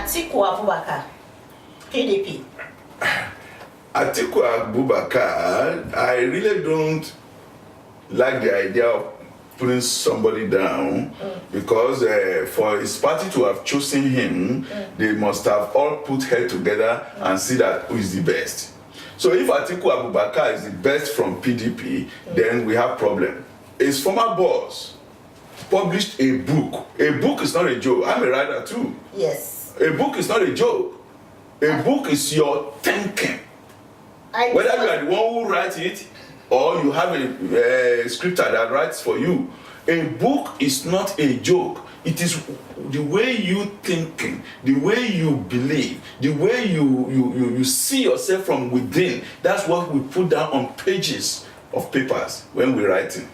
Atiku Abubakar, PDP. Atiku Abubakar, I really don't like the idea of putting somebody down because for his party to have chosen him, they must have all put head together and see that who is the best. So if Atiku Abubakar is the best from PDP, then we have problem. His former boss published a book. A book is not a joke. I'm a writer too. Yes. A book is not a joke. A book is your thinking. Whether you are the one who writes it or you have a scripter that writes for you, a book is not a joke. It is the way you thinking, the way you believe, the way you see yourself from within. That's what we put down on pages of papers when we're writing.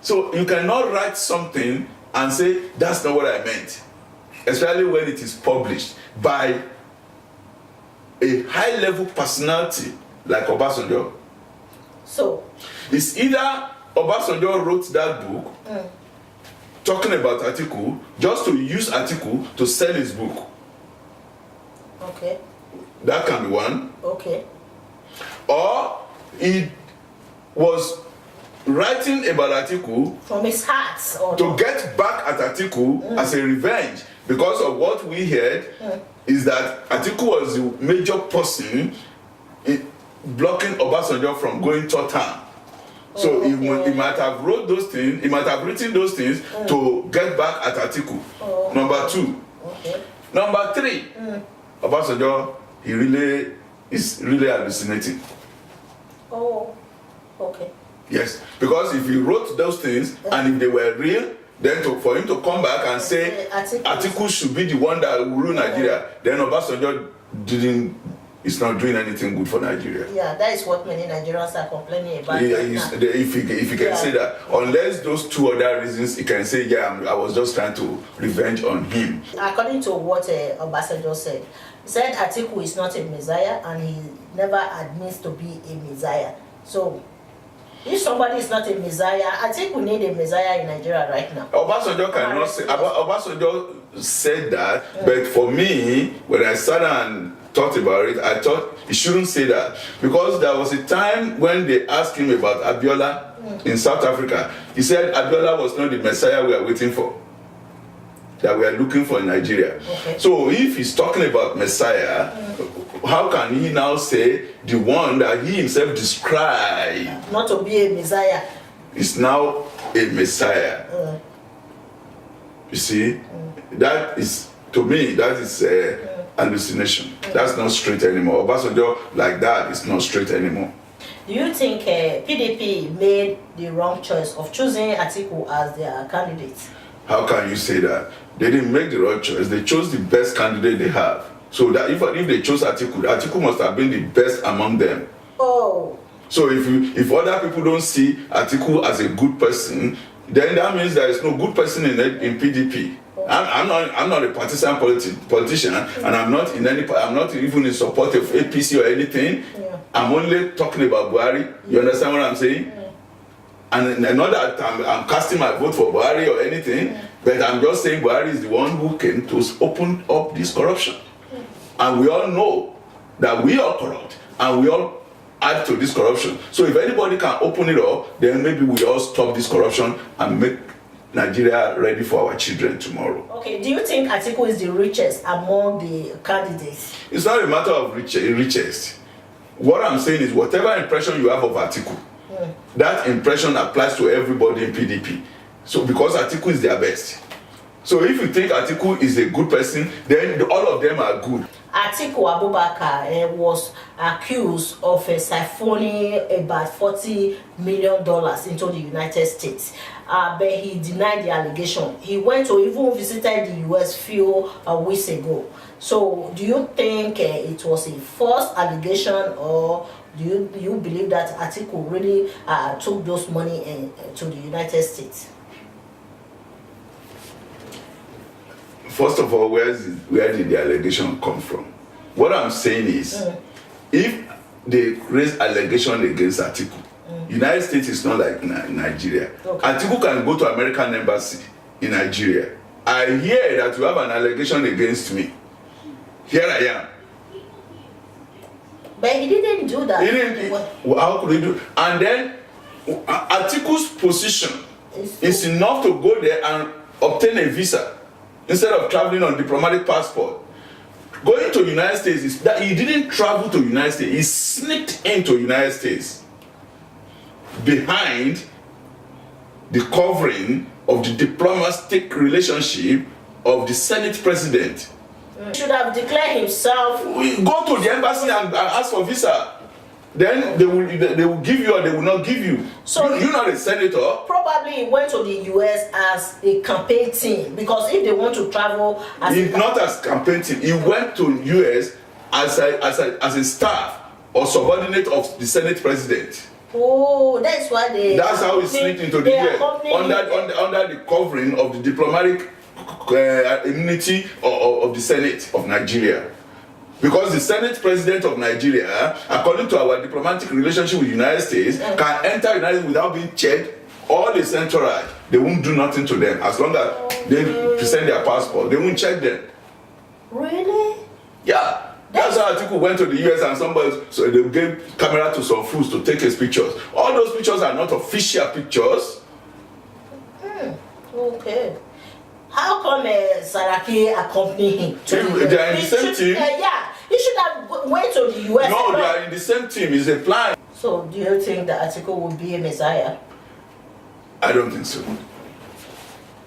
So you cannot write something and say, that's not what I meant. Especially when it is published by a high-level personality like Obasanjo. So it's either Obasanjo wrote that book talking about Atiku just to use Atiku to sell his book. Okay. That can be one. Okay. Or he was writing about Atiku From his heart or to get back at Atiku as a revenge because of what we heard is that Atiku was the major person in blocking Obasanjo from going to town. So he might have wrote those things, he might have written those things to get back at Atiku. Number two. Okay. Number three, Obasanjo, he really is really hallucinating. Oh, okay. Yes, because if he wrote those things and if they were real, then for him to come back and say Atiku should be the one that will rule Nigeria, then Obasanjo is not doing anything good for Nigeria. Yeah, that is what many Nigerians are complaining about. If he can say that, unless those two other reasons, he can say, yeah, I was just trying to revenge on him. According to what Obasanjo said, he said Atiku is not a messiah and he never admits to be a messiah. So if somebody is not a messiah, I think we need a messiah in Nigeria right now. Obasanjo cannot say. Obasanjo said that, but for me, when I sat and thought about it, I thought he shouldn't say that because there was a time when they asked him about Abiola in South Africa. He said Abiola was not the messiah we are waiting for, that we are looking for in Nigeria. Okay. So if he's talking about messiah, how can he now say the one that he himself described not to be a messiah is now a messiah? You see, that is, to me, that is hallucination. That's not straight anymore. Obasanjo like that is not straight anymore. Do you think PDP made the wrong choice of choosing Atiku as their candidate? How can you say that? They didn't make the right choice. They chose the best candidate they have. So that if they chose Atiku, Atiku must have been the best among them. Oh. So if other people don't see Atiku as a good person, then that means there is no good person in PDP. I'm not a partisan politician, and I'm not even in support of APC or anything. Yeah. I'm only talking about Buhari. You understand what I'm saying? And not that I'm casting my vote for Buhari or anything, but I'm just saying Buhari is the one who came to open up this corruption. And we all know that we are corrupt, and we all add to this corruption. So if anybody can open it up, then maybe we all stop this corruption and make Nigeria ready for our children tomorrow. Okay, do you think Atiku is the richest among the candidates? It's not a matter of richest. What I'm saying is whatever impression you have of Atiku, that impression applies to everybody in PDP. So because Atiku is their best. So if you think Atiku is a good person, then all of them are good. Atiku Abubakar was accused of siphoning about $40 million into the United States. But he denied the allegation. He went to even visited the US few weeks ago. So do you think it was a false allegation, or do you believe that Atiku really took those money to the United States? First of all, where did the allegation come from? What I'm saying is, if they raise allegation against Atiku, United States is not like Nigeria. Okay. Atiku can go to American embassy in Nigeria I hear that you have an allegation against me. Here I am. But he didn't do that. He didn't. How could he do? And then Atiku's position is enough to go there and obtain a visa instead of traveling on diplomatic passport. Going to United States is that he didn't travel to United States. He sneaked into United States behind the covering of the diplomatic relationship of the Senate president. He should have declared himself. Go to the embassy and ask for visa. Then they will give you or they will not give you. So you're not a senator. Probably he went to the US as a campaign team, because if they want to travel as not as campaign team, he went to US as a staff or subordinate of the Senate president. Oh, that's why they. That's how he slipped into the US under the covering of the diplomatic immunity of the Senate of Nigeria. Because the Senate president of Nigeria, according to our diplomatic relationship with the United States, can enter the United States without being checked. All the central, they won't do nothing to them as long as they present their passport. They won't check them. Really? Yeah. That's how Atiku went to the US and so they gave camera to some fools to take his pictures. All those pictures are not official pictures. Okay. How come Saraki accompanied him? They are in the same team. Yeah, he should have went to the US. No, they are in the same team. It's a plan. So, do you think that Atiku will be a messiah? I don't think so.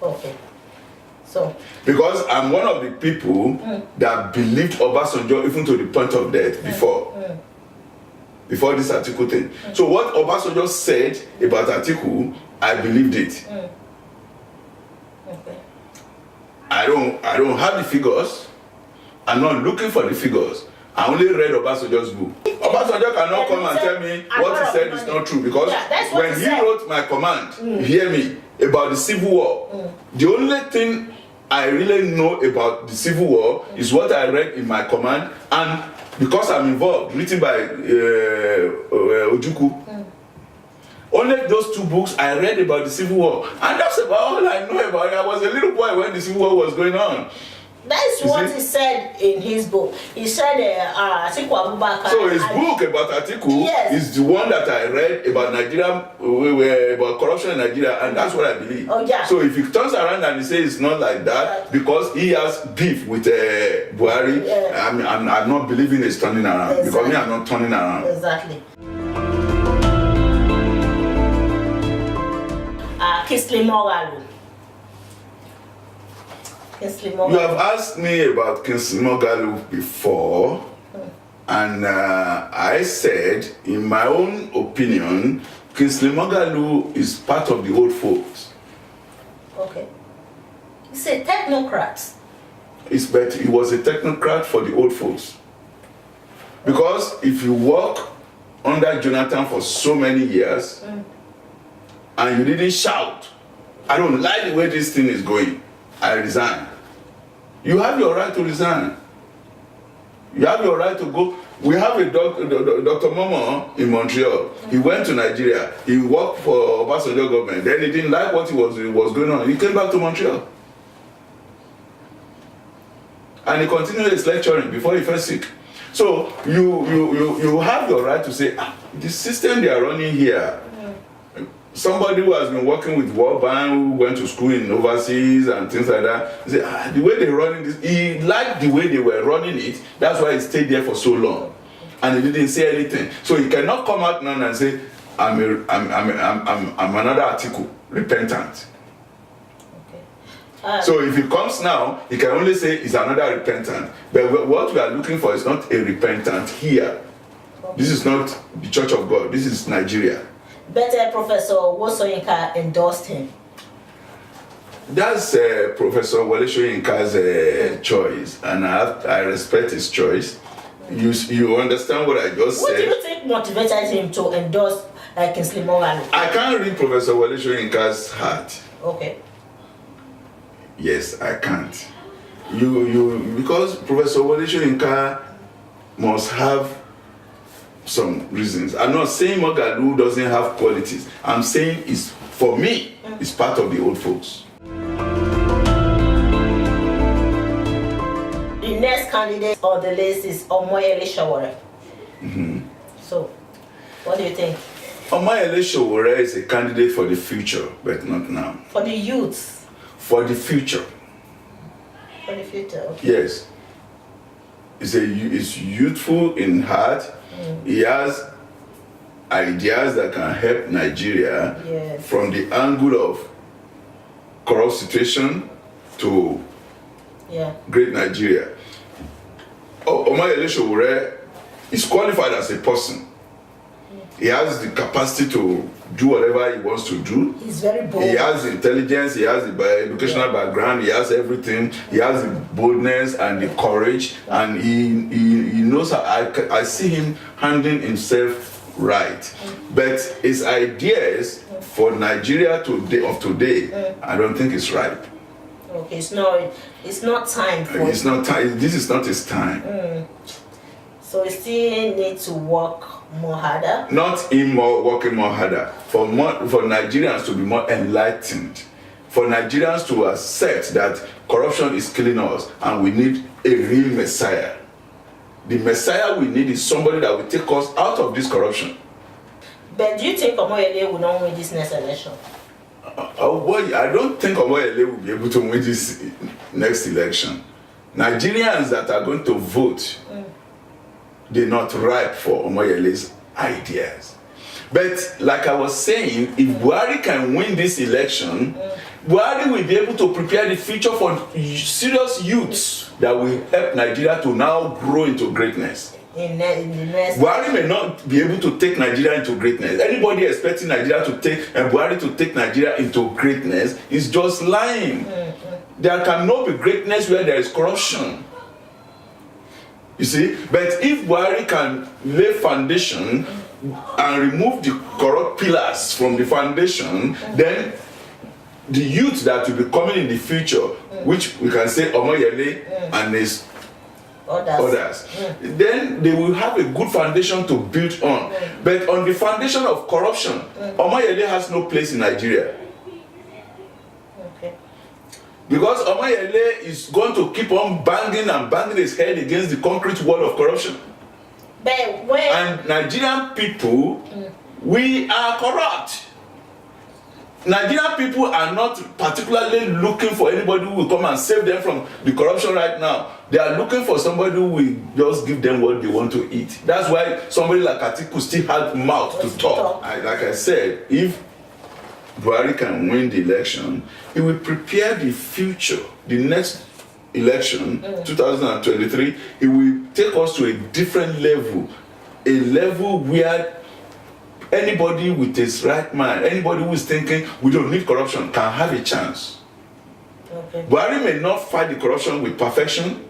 Okay. So. Because I'm one of the people that believed Obasanjo even to the point of death before this Atiku thing. So what Obasanjo said about Atiku, I believed it. Okay. I don't have the figures. I'm not looking for the figures. I only read Obasanjo's book. Obasanjo cannot come and tell me what he said is not true, because when he wrote my command, hear me, about the Civil War, the only thing I really know about the Civil War is what I read in my command, and because I'm involved, written by Ojukwu. Only those two books I read about the Civil War, and that's about all I know about it. I was a little boy when the Civil War was going on. That's what he said in his book. He said, Atiku Abubakar. So his book about Atiku is the one that I read about Nigeria, about corruption in Nigeria, and that's what I believe. Oh, yeah. So if he turns around and he says it's not like that because he has beef with Buhari, I'm not believing he's turning around. Exactly. Because me, I'm not turning around. Exactly. Kingsley Moghalu. You have asked me about Kingsley Moghalu before, and I said, in my own opinion, Kingsley Moghalu is part of the old folks. Okay. He's a technocrat. But he was a technocrat for the old folks. Because if you work under Jonathan for so many years, and you didn't shout, I don't like the way this thing is going, I resign. You have your right to resign. You have your right to go. We have a Dr. Momo in Montreal. He went to Nigeria. He worked for Obasanjo government. Then he didn't like what was going on. He came back to Montreal. And he continued his lecturing before he fell sick. So you have your right to say, the system they are running here, somebody who has been working with World Bank, who went to school in overseas and things like that, he said, the way they're running this, he liked the way they were running it. That's why he stayed there for so long, and he didn't say anything. So he cannot come out now and say, I'm another Atiku, repentant. Okay. So if he comes now, he can only say he's another repentant. But what we are looking for is not a repentant here. This is not the Church of God. This is Nigeria. Better Professor Wole Soyinka endorsed him. That's Professor Wole Soyinka's choice, and I respect his choice. You understand what I just said? What do you think motivated him to endorse Kingsley Moghalu? I can't read Professor Wole Soyinka's heart. Okay. Yes, I can't. Because Professor Wole Soyinka must have some reasons. I'm not saying Moghalu doesn't have qualities. I'm saying for me, it's part of the old folks. candidate on the list is Omoyele Sowore. So, what do you think? Omoyele Sowore is a candidate for the future, but not now. For the youth? For the future. For the future, okay. Yes. He's youthful in heart. He has ideas that can help Nigeria from the angle of corrupt situation to great Nigeria. Omoyele Sowore is qualified as a person. He has the capacity to do whatever he wants to do. He's very bold. He has intelligence, he has the educational background, he has everything. He has the boldness and the courage, and he knows how I see him handling himself right. But his ideas for Nigeria today, I don't think it's right. Okay, it's not time for it's not time. This is not his time. So we still need to work more harder. Not in working more harder. For Nigerians to be more enlightened. For Nigerians to accept that corruption is killing us and we need a real Messiah. The Messiah we need is somebody that will take us out of this corruption. But do you think Omoyele will not win this next election? I don't think Omoyele will be able to win this next election. Nigerians that are going to vote, they're not ripe for Omoyele's ideas. But like I was saying, if Buhari can win this election, Buhari will be able to prepare the future for serious youths that will help Nigeria to now grow into greatness. Buhari may not be able to take Nigeria into greatness. Anybody expecting Nigeria to take Buhari to take Nigeria into greatness is just lying. There cannot be greatness where there is corruption. You see, but if Buhari can lay foundation and remove the corrupt pillars from the foundation, then the youth that will be coming in the future, which we can say Omoyele and his others, then they will have a good foundation to build on. But on the foundation of corruption, Omoyele has no place in Nigeria. Because Omoyele is going to keep on banging his head against the concrete wall of corruption. And Nigerian people, we are corrupt. Nigerian people are not particularly looking for anybody who will come and save them from the corruption right now. They are looking for somebody who will just give them what they want to eat. That's why somebody like Atiku still has mouth to talk. Like I said, if Buhari can win the election, he will prepare the future. The next election, 2023, it will take us to a different level. A level where anybody with his right mind, anybody who is thinking we don't need corruption, can have a chance. Buhari may not fight the corruption with perfection,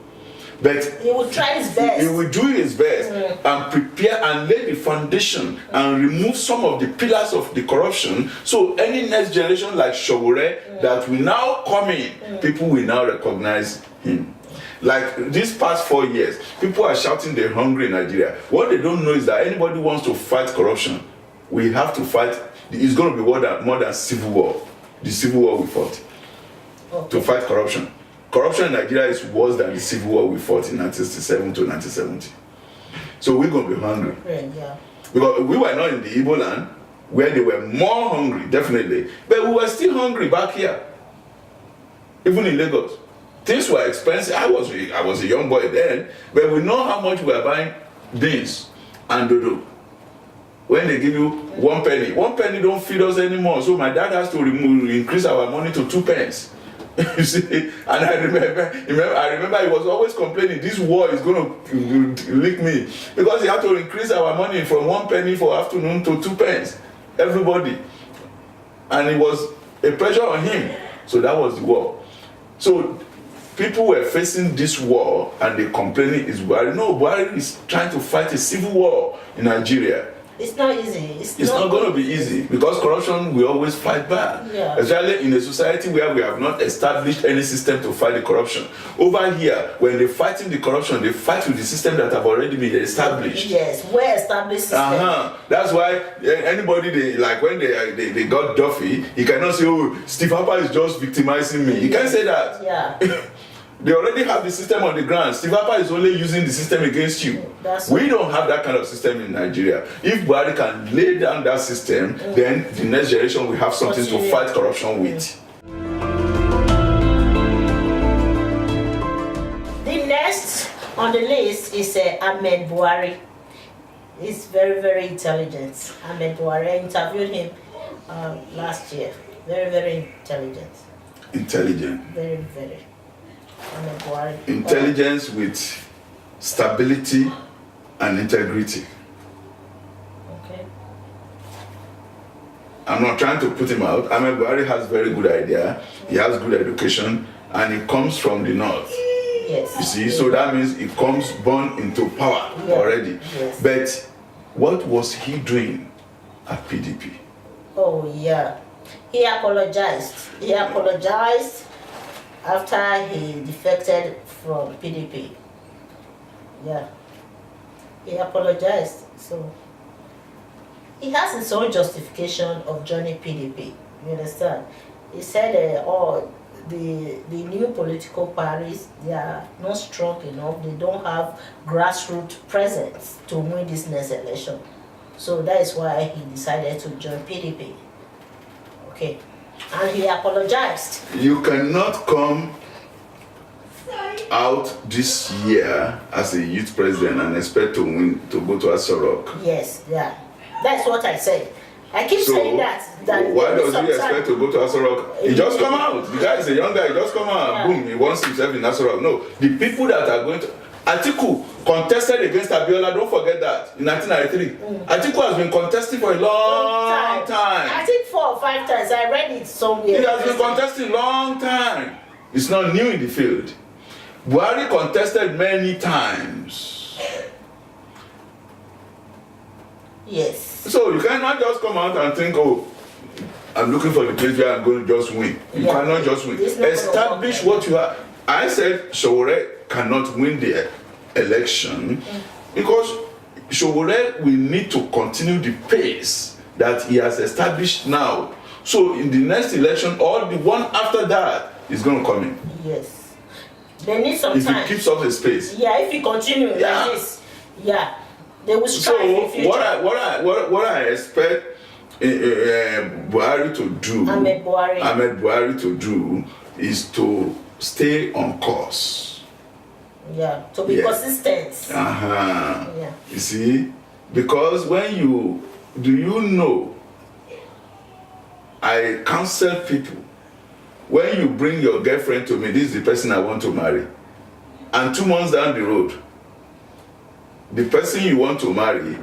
but he will try his best. He will do his best and prepare and lay the foundation and remove some of the pillars of the corruption. So any next generation like Sowore that will now come in, people will now recognize him. Like these past 4 years, people are shouting they're hungry in Nigeria. What they don't know is that anybody who wants to fight corruption, we have to fight. It's going to be more than civil war. The civil war we fought to fight corruption. Corruption in Nigeria is worse than the civil war we fought in 1967 to 1970. So we're going to be hungry. Because we were not in the Igbo land where they were more hungry, definitely. But we were still hungry back here. Even in Lagos. Things were expensive. I was a young boy then, but we know how much we were buying beans and dodo. When they give you 1 penny, 1 penny don't feed us anymore. So my dad has to increase our money to 2 pence. You see, and I remember he was always complaining, this war is going to lick me, because he had to increase our money from 1 penny for afternoon to 2 pence, everybody, and it was a pressure on him. So that was the war. So people were facing this war and they complaining is Buhari. No, Buhari is trying to fight a civil war in Nigeria. It's not easy. It's not going to be easy, because corruption will always fight back. Especially in a society where we have not established any system to fight the corruption. Over here, when they're fighting the corruption, they fight with the system that have already been established. Yes, well-established system. That's why anybody, when they got Duffy, he cannot say, oh, Steve Harper is just victimizing me. He can't say that. They already have the system on the ground. Steve Harper is only using the system against you. We don't have that kind of system in Nigeria. If Buhari can lay down that system, then the next generation will have something to fight corruption with. The next on the list is Ahmed Buhari. He's very, very intelligent. Ahmed Buhari, I interviewed him last year. Very, very intelligent. Intelligent. Very, very. Ahmed Buhari. Intelligence with stability and integrity. Okay. I'm not trying to put him out. Ahmed Buhari has very good idea. He has good education, and he comes from the north. Yes. You see, so that means he comes born into power already. Yes. But what was he doing at PDP? Oh yeah, he apologized. He apologized after he defected from PDP. Yeah, he apologized. So he has his own justification of joining PDP. You understand? He said, the new political parties, they are not strong enough. They don't have grassroots presence to win this next election. So that is why he decided to join PDP. Okay. And he apologized. You cannot come out this year as a youth president and expect to win, to go to Aso Rock. Yes, yeah. That's what I said. I keep saying that why does he expect to go to Aso Rock? He just come out. The guy is a young guy. He just come out. Boom. He wants himself in Aso Rock. No, the people that are going to Atiku contested against Abiola. Don't forget that in 1993. Atiku has been contesting for a long time. I think 4 or 5 times. I read it somewhere. He has been contesting long time. It's not new in the field. Buhari contested many times. Yes. So you cannot just come out and think, oh, I'm looking for the place where I'm going to just win. You cannot just win. Establish what you are. I said Sowore cannot win the election because Sowore will need to continue the pace that he has established now. So in the next election or the one after that is going to come in. Yes. They need some time. If he keeps up the space. Yeah, if he continues like this. Yeah. They will strive in the future. What I expect Buhari to do, Ahmed Buhari to do, is to stay on course. Yeah, to be consistent. Yeah. You see, because when you know, I counsel people, when you bring your girlfriend to me, this is the person I want to marry, and 2 months down the road, the person you want to marry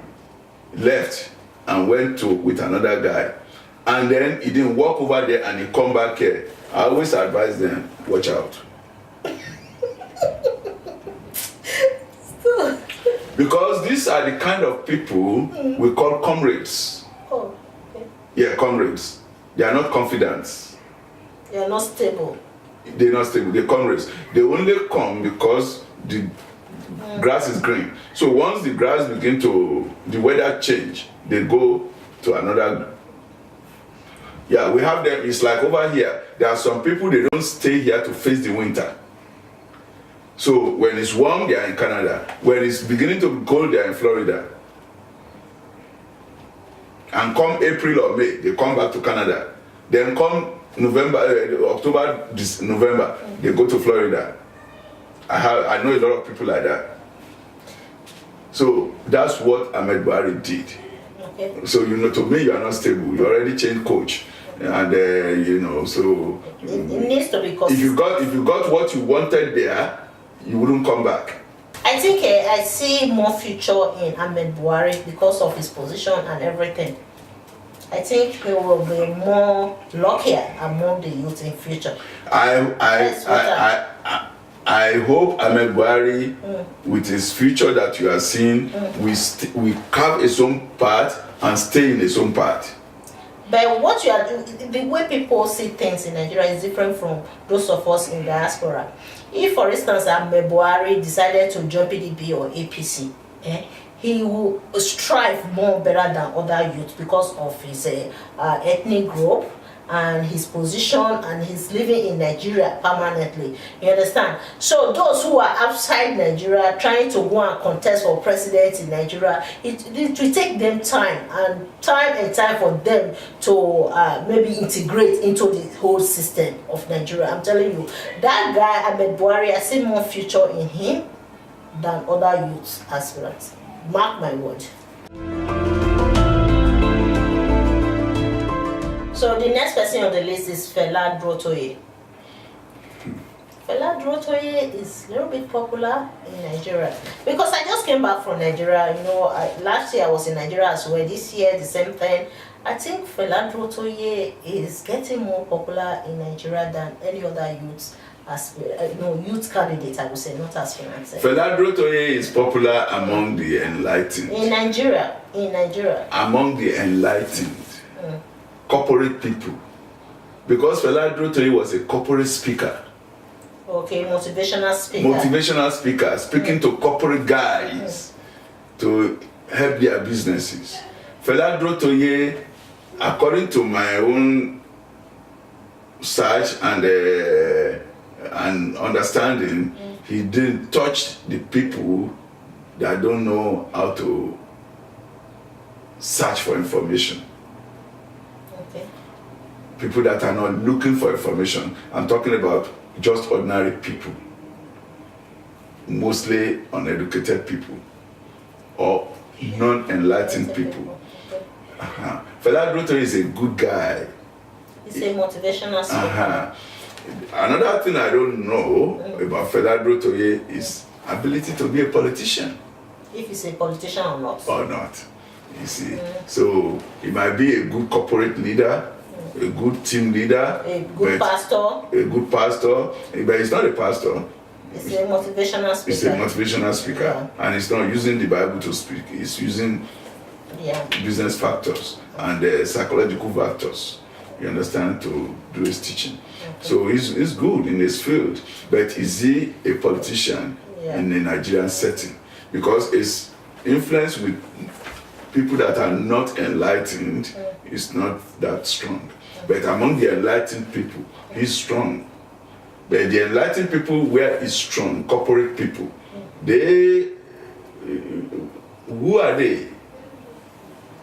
left and went with another guy, and then he didn't walk over there and he come back here. I always advise them, watch out. Because these are the kind of people we call comrades. Oh, okay. Yeah, comrades. They are not confidants. They are not stable. They're not stable. They're comrades. They only come because the grass is green. So once the grass begin to, the weather change, they go to another. Yeah, we have them. It's like over here. There are some people, they don't stay here to face the winter. So when it's warm, they are in Canada. When it's beginning to be cold, they are in Florida. And come April or May, they come back to Canada. Then come November, October, November, they go to Florida. I know a lot of people like that. So that's what Ahmed Buhari did. Okay. So to me, you are not stable. You already changed coach, and so it needs to be consistent. If you got what you wanted there, you wouldn't come back. I think I see more future in Ahmed Buhari because of his position and everything. I think he will be more luckier among the youth in future. I hope Ahmed Buhari, with his future that you are seeing, we carve his own path and stay in his own path. But what you are doing, the way people see things in Nigeria is different from those of us in diaspora. If, for instance, Ahmed Buhari decided to join PDP or APC, he will strive more better than other youth because of his ethnic group and his position, and he's living in Nigeria permanently. You understand? So those who are outside Nigeria trying to go and contest for president in Nigeria, it will take them time for them to maybe integrate into the whole system of Nigeria. I'm telling you, that guy Ahmed Buhari, I see more future in him than other youth aspirants. Mark my word. So the next person on the list is Fela Durotoye. Fela Durotoye is a little bit popular in Nigeria because I just came back from Nigeria. You know, last year I was in Nigeria as well. This year the same thing. I think Fela Durotoye is getting more popular in Nigeria than any other youth youth candidate, I would say, not aspirant. Fela Durotoye is popular among the enlightened. In Nigeria. Among the enlightened. Corporate people, because Fela Durotoye was a corporate speaker. Okay, motivational speaker, speaking to corporate guys to help their businesses. Fela Durotoye, according to my own search and understanding, he didn't touch the people that don't know how to search for information. People that are not looking for information. I'm talking about just ordinary people, mostly uneducated people or non-enlightened people. Fela Durotoye is a good guy. He's a motivational speaker. Another thing I don't know about Fela Durotoye is ability to be a politician. If he's a politician or not. Or not. You see. So he might be a good corporate leader, a good team leader, a good pastor, but he's not a pastor. He's a motivational speaker. He's a motivational speaker, and he's not using the Bible to speak. He's using business factors and psychological factors. You understand, to do his teaching. So he's good in his field, but is he a politician in a Nigerian setting? Because his influence with people that are not enlightened is not that strong. But among the enlightened people, he's strong. But the enlightened people where he's strong, corporate people, they, who are they?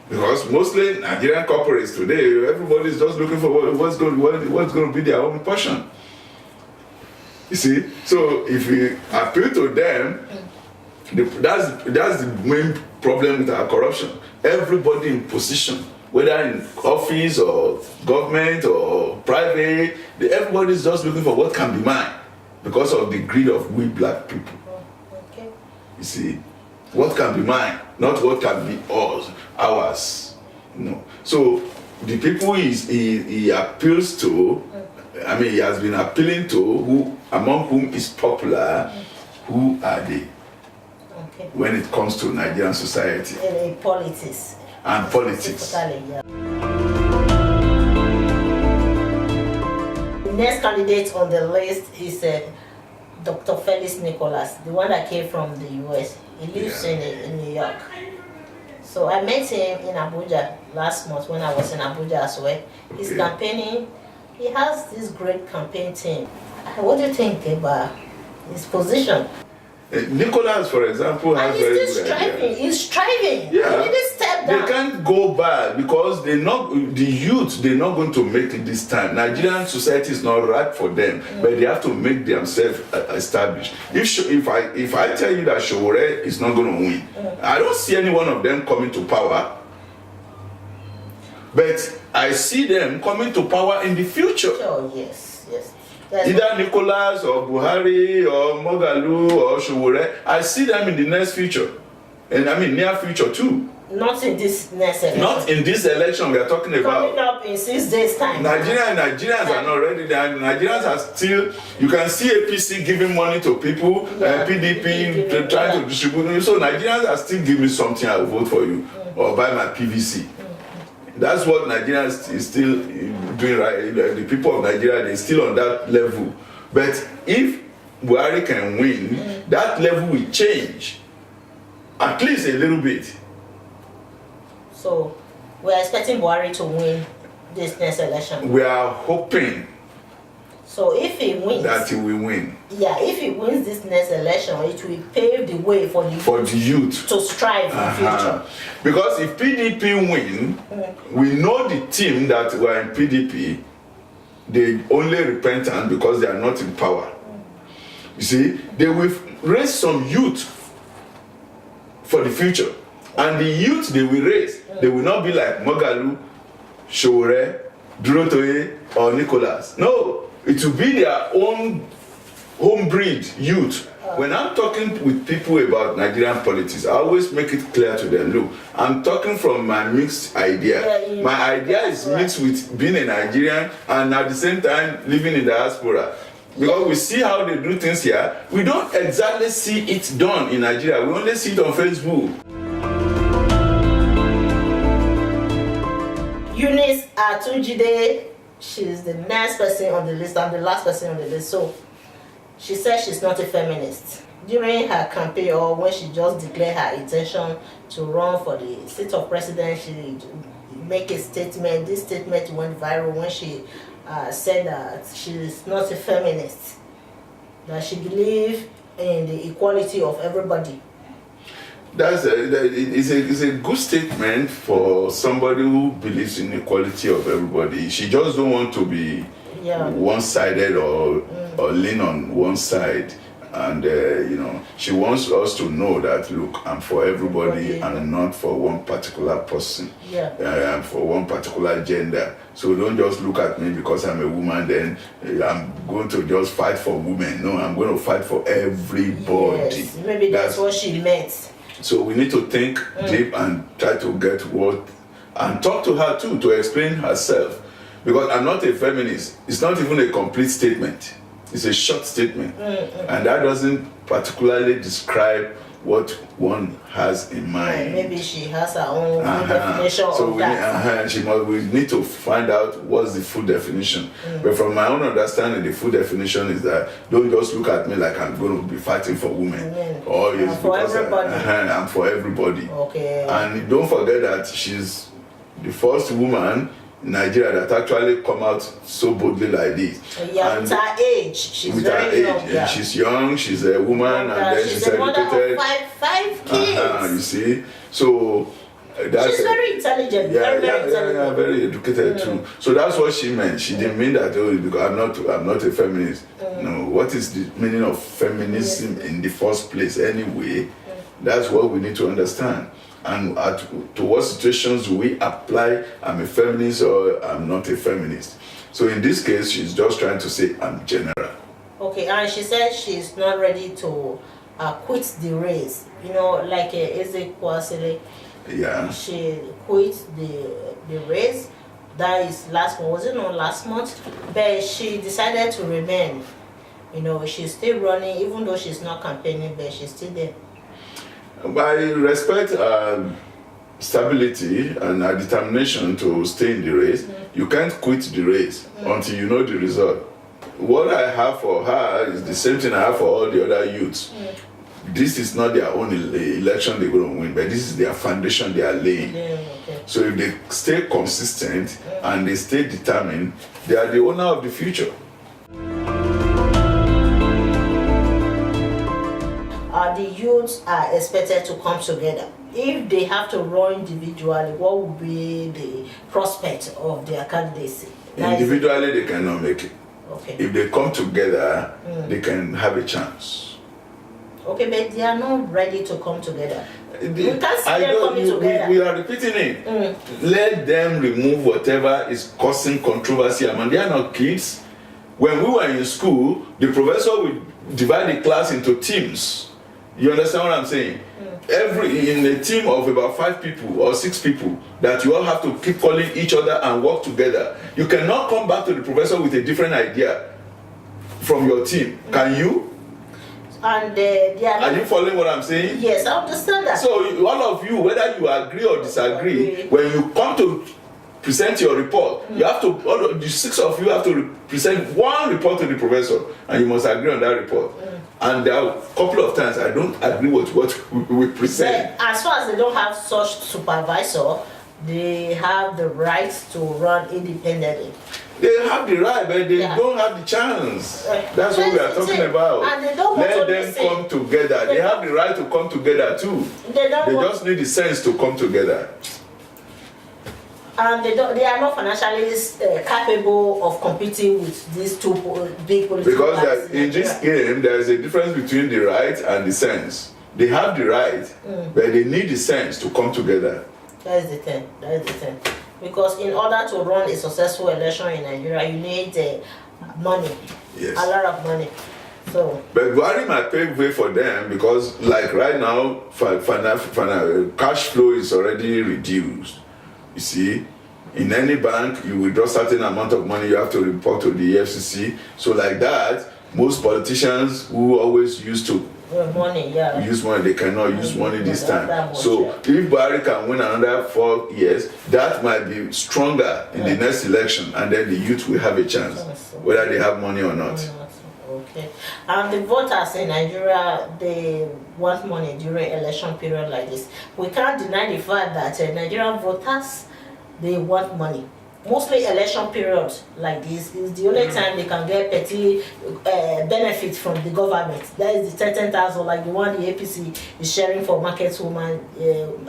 Because mostly Nigerian corporates today, everybody's just looking for what's going to be their own portion. You see? So if we appeal to them, that's the main problem with our corruption. Everybody in position, whether in office or government or private, everybody's just looking for what can be mine because of the greed of we black people. Okay. You see, what can be mine, not what can be ours. No. So the people he appeals to, I mean, he has been appealing to, among whom is popular, who are they? Okay. When it comes to Nigerian society politics and politics. The next candidate on the list is Dr. Felix Nicholas, the one that came from the US. He lives in New York. So I met him in Abuja last month when I was in Abuja as well. He's campaigning. He has this great campaign team. What do you think about his position? Nicholas, for example, has very good ideas. He's striving. Yeah. He didn't step down. They can't go back because the youth, they're not going to make it this time. Nigerian society is not right for them, but they have to make themselves established. If I tell you that Sowore is not going to win, I don't see any one of them coming to power. But I see them coming to power in the future. Oh, yes. Either Nicholas or Buhari or Moghalu or Sowore, I see them in the next future. And I mean near future too. Not in this next election. Not in this election we are talking about. Coming up in 6 days' time. Nigerians are not ready. Nigerians are still, you can see APC giving money to people, PDP trying to distribute. So Nigerians are still giving something, I will vote for you or buy my PVC. That's what Nigerians is still doing, right? The people of Nigeria, they're still on that level. But if Buhari can win, that level will change. At least a little bit. So, we're expecting Buhari to win this next election? We are hoping. So if he wins, that he will win. Yeah, if he wins this next election, it will pave the way for the youth to strive in future. Because if PDP win, we know the team that were in PDP, they only repentant because they are not in power. You see, they will raise some youth for the future. And the youth they will raise, they will not be like Mogalu, Showore, Durotoye, or Nicholas. No. It will be their own home-breed youth. When I'm talking with people about Nigerian politics, I always make it clear to them, look, I'm talking from my mixed idea. My idea is mixed with being a Nigerian and at the same time living in diaspora. Because we see how they do things here, we don't exactly see it done in Nigeria. We only see it on Facebook. Eunice Atunjide, she's the next person on the list. I'm the last person on the list. So she says she's not a feminist. During her campaign, or when she just declared her intention to run for the seat of president, she make a statement. This statement went viral when she said that she's not a feminist, that she believes in the equality of everybody. It's a good statement for somebody who believes in equality of everybody. She just don't want to be one-sided or lean on one side. And she wants us to know that, look, I'm for everybody and I'm not for one particular person. I'm for one particular gender. So don't just look at me because I'm a woman, then I'm going to just fight for women. No, I'm going to fight for everybody. Yes, maybe that's what she meant. So we need to think deep and try to get and talk to her too, to explain herself. Because I'm not a feminist. It's not even a complete statement. It's a short statement. And that doesn't particularly describe what one has in mind. Maybe she has her own definition of that. We need to find out what's the full definition. But from my own understanding, the full definition is that don't just look at me like I'm going to be fighting for women. Or yes, for everybody. I'm for everybody. Okay. And don't forget that she's the first woman in Nigeria that actually come out so boldly like this. Yeah, and with her age, she's very young. Yeah. She's young, she's a woman, and then she's a mother of five kids. You see, so that's she's very intelligent. Very intelligent. Very educated too. So that's what she meant. She didn't mean that because I'm not a feminist. No, what is the meaning of feminism in the first place anyway? That's what we need to understand. And to what situations do we apply I'm a feminist or I'm not a feminist. So in this case, she's just trying to say I'm general. Okay, and she said she's not ready to quit the race. Like Eze Kwasile. Yeah. She quit the race. That is last month. Was it not last month? But she decided to remain. She's still running, even though she's not campaigning, but she's still there. I respect stability and her determination to stay in the race. You can't quit the race until you know the result. What I have for her is the same thing I have for all the other youths. This is not their own election they're going to win, but this is their foundation they are laying. So if they stay consistent and they stay determined, they are the owner of the future. The youths are expected to come together. If they have to run individually, what would be the prospect of their candidacy? Individually, they cannot make it. Okay. If they come together, they can have a chance. Okay, but they are not ready to come together. We can't see them coming together. We are repeating it. Let them remove whatever is causing controversy. I mean, they are not kids. When we were in school, the professor would divide the class into teams. You understand what I'm saying? In a team of about 5 people or 6 people, that you all have to keep calling each other and work together. You cannot come back to the professor with a different idea from your team. Can you? And are you following what I'm saying? Yes, I understand that. So all of you, whether you agree or disagree, when you come to present your report, you have to, all of the 6 of you have to present one report to the professor, and you must agree on that report. And there are a couple of times I don't agree with what we present. But as far as they don't have such supervisor, they have the right to run independently. They have the right, but they don't have the chance. That's what we are talking about. And they don't Let them come together. They have the right to come together too. They just need the sense to come together. And they are not financially capable of competing with these two big political because parties in this game there is a difference between the right and the sense. They have the right, but they need the sense to come together. That is the thing. That is the thing. Because in order to run a successful election in Nigeria, you need money. Yes. A lot of money. So. But Buhari might pave way for them because, like right now, cash flow is already reduced. You see, in any bank, you withdraw certain amount of money, you have to report to the FCC. So like that, most politicians who always used to use money, they cannot use money this time. So if Buhari can win another 4 years, that might be stronger in the next election, and then the youth will have a chance, whether they have money or not. Okay. And the voters in Nigeria, they want money during election period like this. We can't deny the fact that Nigerian voters, they want money. Mostly election periods like this is the only time they can get petty benefits from the government. That is the 10,000, like the one the APC is sharing for market women,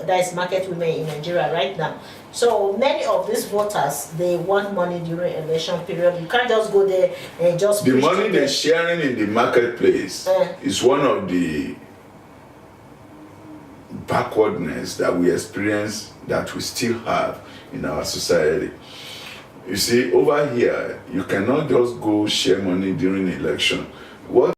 that is market women in Nigeria right now. So many of these voters, they want money during election period. You can't just go there and just... The money they're sharing in the marketplace is one of the backwardness that we experience, that we still have in our society. You see, over here, you cannot just go share money during election. What